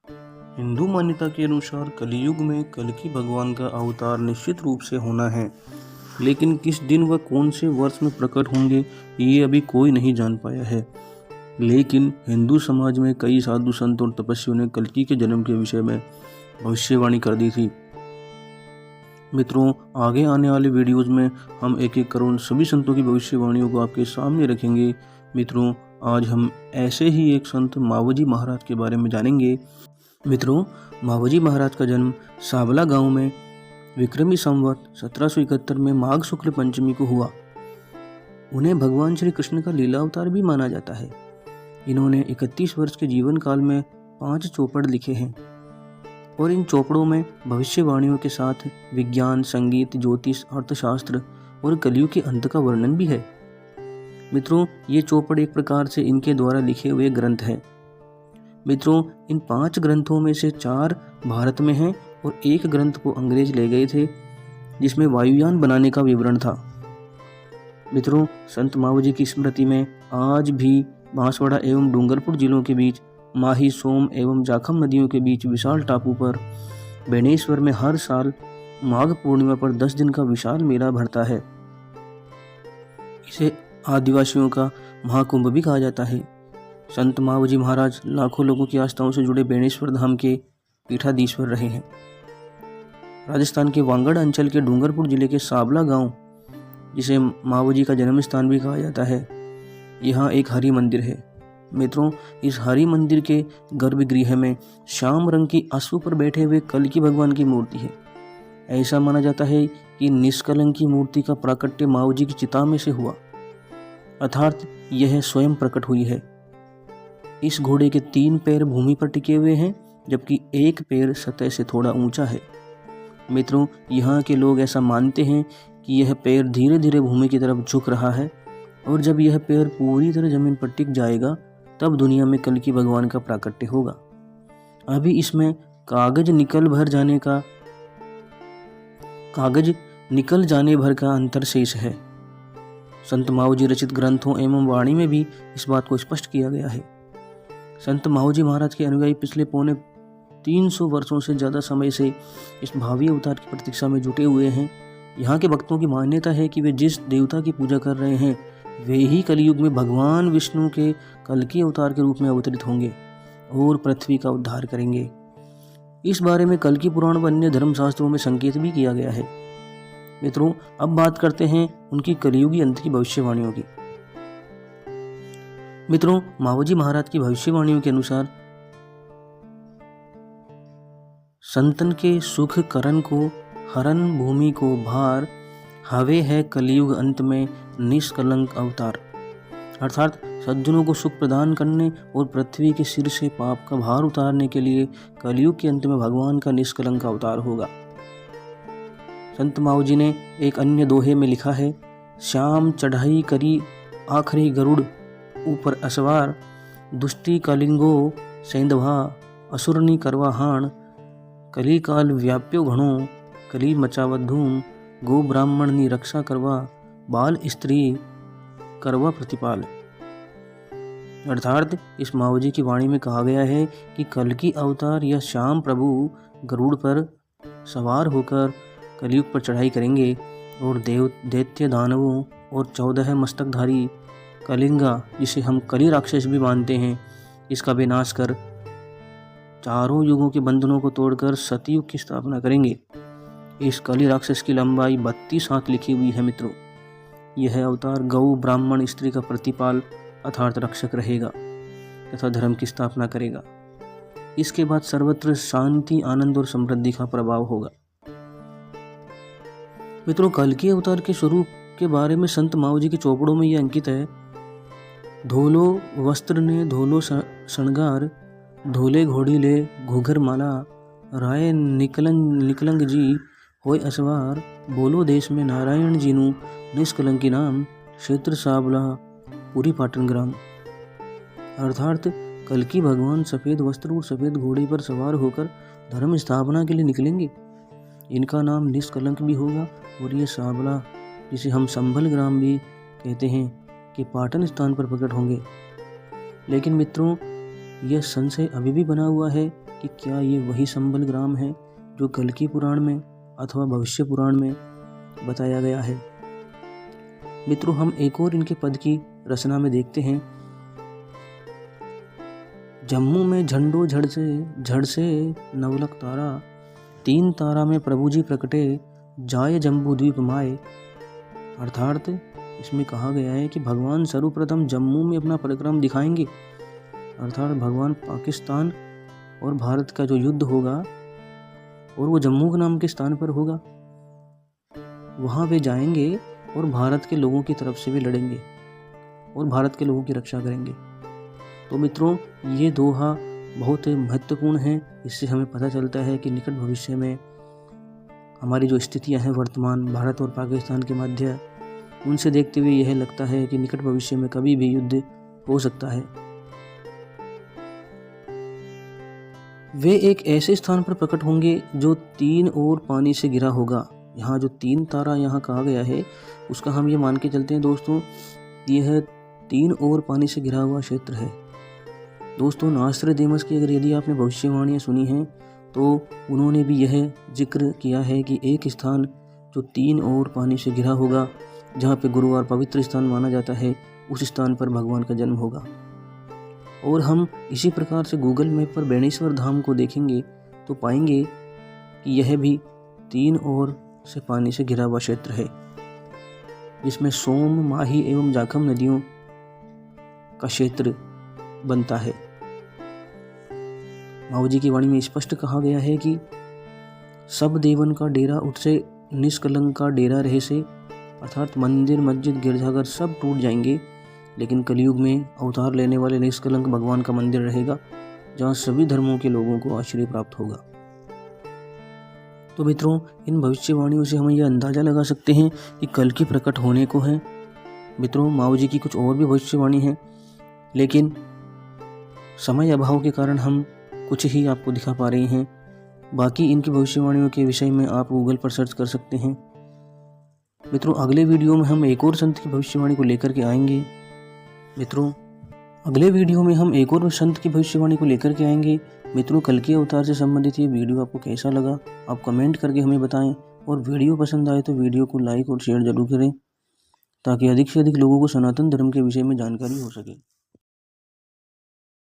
हिंदू मान्यता के अनुसार कलयुग में कल्कि भगवान का अवतार निश्चित रूप से होना है, लेकिन किस दिन व कौन से वर्ष में प्रकट होंगे ये अभी कोई नहीं जान पाया है। लेकिन हिंदू समाज में कई साधु संत और तपस्वियों ने कल्कि के जन्म के विषय में भविष्यवाणी कर दी थी। मित्रों, आगे आने वाले वीडियोज में हम एक एक करोड़ सभी संतों की भविष्यवाणियों को आपके सामने रखेंगे। मित्रों, आज हम ऐसे ही एक संत मावजी महाराज के बारे में जानेंगे। मित्रों, मावजी महाराज का जन्म साबला गांव में विक्रमी संवत 1771 में माघ शुक्ल पंचमी को हुआ। उन्हें भगवान श्री कृष्ण का लीला अवतार भी माना जाता है। इन्होंने 31 वर्ष के जीवन काल में 5 चौपड़ लिखे हैं और इन चौपड़ों में भविष्यवाणियों के साथ विज्ञान, संगीत, ज्योतिष, अर्थशास्त्र और कलयुग के अंत का वर्णन भी है। मित्रों, ये चौपड़ एक प्रकार से इनके द्वारा लिखे हुए ग्रंथ हैं। मित्रों, इन 5 ग्रंथों में से 4 भारत में हैं और एक ग्रंथ को अंग्रेज ले गए थे, जिसमें वायुयान बनाने का विवरण था। मित्रों, संत मावजी की स्मृति में आज भी बांसवाड़ा एवं डूंगरपुर जिलों के बीच माही, सोम एवं जाखम नदियों के बीच विशाल टापू पर बेनेश्वर में हर साल माघ पूर्णिमा पर 10 दिन का विशाल मेला भरता है। इसे आदिवासियों का महाकुंभ भी कहा जाता है। संत मावजी महाराज लाखों लोगों की आस्थाओं से जुड़े बेनेश्वर धाम के पीठाधीश्वर रहे हैं। राजस्थान के वांगड़ अंचल के डूंगरपुर जिले के साबला गांव, जिसे मावजी का जन्म स्थान भी कहा जाता है, यहाँ एक हरि मंदिर है। मित्रों, इस हरि मंदिर के गर्भगृह में श्याम रंग की अश्व पर बैठे हुए कल्कि भगवान की मूर्ति है। ऐसा माना जाता है कि निष्कलंक की मूर्ति का प्राकट्य मावजी की चिता में से हुआ, अर्थात यह स्वयं प्रकट हुई है। इस घोड़े के 3 पैर भूमि पर टिके हुए हैं, जबकि एक पैर सतह से थोड़ा ऊंचा है। मित्रों, यहाँ के लोग ऐसा मानते हैं कि यह पैर धीरे धीरे भूमि की तरफ झुक रहा है और जब यह पैर पूरी तरह जमीन पर टिक जाएगा तब दुनिया में कल्कि भगवान का प्राकट्य होगा। अभी इसमें कागज निकल जाने भर का अंतर शेष है। संत मावजी रचित ग्रंथों एवं वाणी में भी इस बात को स्पष्ट किया गया है। संत मावजी महाराज के अनुयायी पिछले पौने 300 वर्षों से ज़्यादा समय से इस भावी अवतार की प्रतीक्षा में जुटे हुए हैं। यहाँ के भक्तों की मान्यता है कि वे जिस देवता की पूजा कर रहे हैं वे ही कलयुग में भगवान विष्णु के कल्कि अवतार के रूप में अवतरित होंगे और पृथ्वी का उद्धार करेंगे। इस बारे में कल्कि पुराण व अन्य धर्मशास्त्रों में संकेत भी किया गया है। मित्रों, अब बात करते हैं उनकी कलयुगी अंत की भविष्यवाणियों की। मित्रों, मावजी महाराज की भविष्यवाणियों के अनुसार संतन के सुख करण को हरन भूमि को भार, हवे है कलयुग अंत में निष्कलंक अवतार, अर्थात सज्जनों को सुख प्रदान करने और पृथ्वी के सिर से पाप का भार उतारने के लिए कलयुग के अंत में भगवान का निष्कलंक अवतार होगा। संत मावजी ने एक अन्य दोहे में लिखा है, श्याम चढ़ाई करी आखरी गरुड़ ऊपर असवार, दुष्टि कलिंगो सेंधवा असुरनी करवा हाण, कली काल व्याप्यो घणो कली मचावत धूम, गो ब्राह्मण नी रक्षा करवा बाल स्त्री करवा प्रतिपाल। अर्थात इस मावजी की वाणी में कहा गया है कि कल्कि अवतार या श्याम प्रभु गरुड़ पर सवार होकर कलयुग पर चढ़ाई करेंगे और दैत्य दानवों और 14 मस्तकधारी कलिंगा, जिसे हम कली राक्षस भी मानते हैं, इसका विनाश कर चारों युगों के बंधनों को तोड़कर सतयुग की स्थापना करेंगे। इस कली राक्षस की लंबाई 32 हाथ लिखी हुई है। मित्रों, यह अवतार गौ ब्राह्मण स्त्री का प्रतिपाल अर्थात रक्षक रहेगा तथा धर्म की स्थापना करेगा। इसके बाद सर्वत्र शांति, आनंद और समृद्धि का प्रभाव होगा। मित्रों, कल्कि अवतार के स्वरूप के बारे में संत मावजी के चौपड़ों में यह अंकित है, धोलो वस्त्र ने धोलो शणगार, धोले घोड़ी ले घूघर माला, राय निकलंग जी होय असवार, बोलो देश में नारायण जीनु निष्कलंकी नाम, क्षेत्र साबला पूरी पाटन ग्राम। अर्थात कल्कि भगवान सफ़ेद वस्त्र और सफ़ेद घोड़े पर सवार होकर धर्म स्थापना के लिए निकलेंगे। इनका नाम निष्कलंक भी होगा और ये साबला, जिसे हम संभल ग्राम भी कहते हैं, कि पाटन स्थान पर प्रकट होंगे। लेकिन मित्रों, यह संशय अभी भी बना हुआ है कि क्या ये वही संबल ग्राम है जो कल्कि पुराण में अथवा भविष्य पुराण में बताया गया है। मित्रों, हम एक और इनके पद की रचना में देखते हैं। जम्मू में झंडो झड़ से नवलक तारा, 3 तारा में प्रभु जी प्रकटे, जाए जम्बू द्वीप माए। अर्थात इसमें कहा गया है कि भगवान सर्वप्रथम जम्मू में अपना पराक्रम दिखाएंगे। अर्थात भगवान पाकिस्तान और भारत का जो युद्ध होगा और वो जम्मू के नाम के स्थान पर होगा, वहाँ वे जाएंगे और भारत के लोगों की तरफ से भी लड़ेंगे और भारत के लोगों की रक्षा करेंगे। तो मित्रों, ये दोहा बहुत महत्वपूर्ण है। इससे हमें पता चलता है कि निकट भविष्य में हमारी जो स्थितियां हैं वर्तमान भारत और पाकिस्तान के मध्य, उनसे देखते हुए यह लगता है कि निकट भविष्य में कभी भी युद्ध हो सकता है। वे एक ऐसे स्थान पर प्रकट होंगे जो 3 ओर पानी से घिरा होगा। यहाँ जो 3 तारा यहाँ कहा गया है, उसका हम ये मान के चलते हैं दोस्तों, यह 3 ओर पानी से घिरा हुआ क्षेत्र है। दोस्तों, नास्ट्रेडेमस की अगर यदि आपने भविष्यवाणियाँ सुनी हैं तो उन्होंने भी यह जिक्र किया है कि एक स्थान जो 3 ओर पानी से घिरा होगा, जहाँ पे गुरुवार पवित्र स्थान माना जाता है, उस स्थान पर भगवान का जन्म होगा। और हम इसी प्रकार से गूगल मैप पर बेणेश्वर धाम को देखेंगे तो पाएंगे कि यह भी 3 ओर से पानी से घिरा हुआ क्षेत्र है, जिसमें सोम, माही एवं जाखम नदियों का क्षेत्र बनता है। माऊ जी की वाणी में स्पष्ट कहा गया है कि सब देवन का डेरा उठ से निष्कलंक का डेरा रहे से, अर्थात मंदिर, मस्जिद, गिरजाघर सब टूट जाएंगे, लेकिन कलयुग में अवतार लेने वाले निष्कलंक भगवान का मंदिर रहेगा, जहाँ सभी धर्मों के लोगों को आश्रय प्राप्त होगा। तो मित्रों, इन भविष्यवाणियों से हम यह अंदाजा लगा सकते हैं कि कल्कि प्रकट होने को है। मित्रों, माऊ जी की कुछ और भी भविष्यवाणी है, लेकिन समय अभाव के कारण हम कुछ ही आपको दिखा पा रहे हैं। बाकी इनकी भविष्यवाणियों के विषय में आप गूगल पर सर्च कर सकते हैं। मित्रों, अगले वीडियो में हम एक और संत की भविष्यवाणी को लेकर के आएंगे। मित्रों, अगले वीडियो में हम एक और संत की भविष्यवाणी को लेकर के आएंगे। मित्रों, कल्कि अवतार से संबंधित ये वीडियो आपको कैसा लगा, आप कमेंट करके हमें बताएं, और वीडियो पसंद आए तो वीडियो को लाइक और शेयर जरूर करें, ताकि अधिक से अधिक लोगों को सनातन धर्म के विषय में जानकारी हो सके।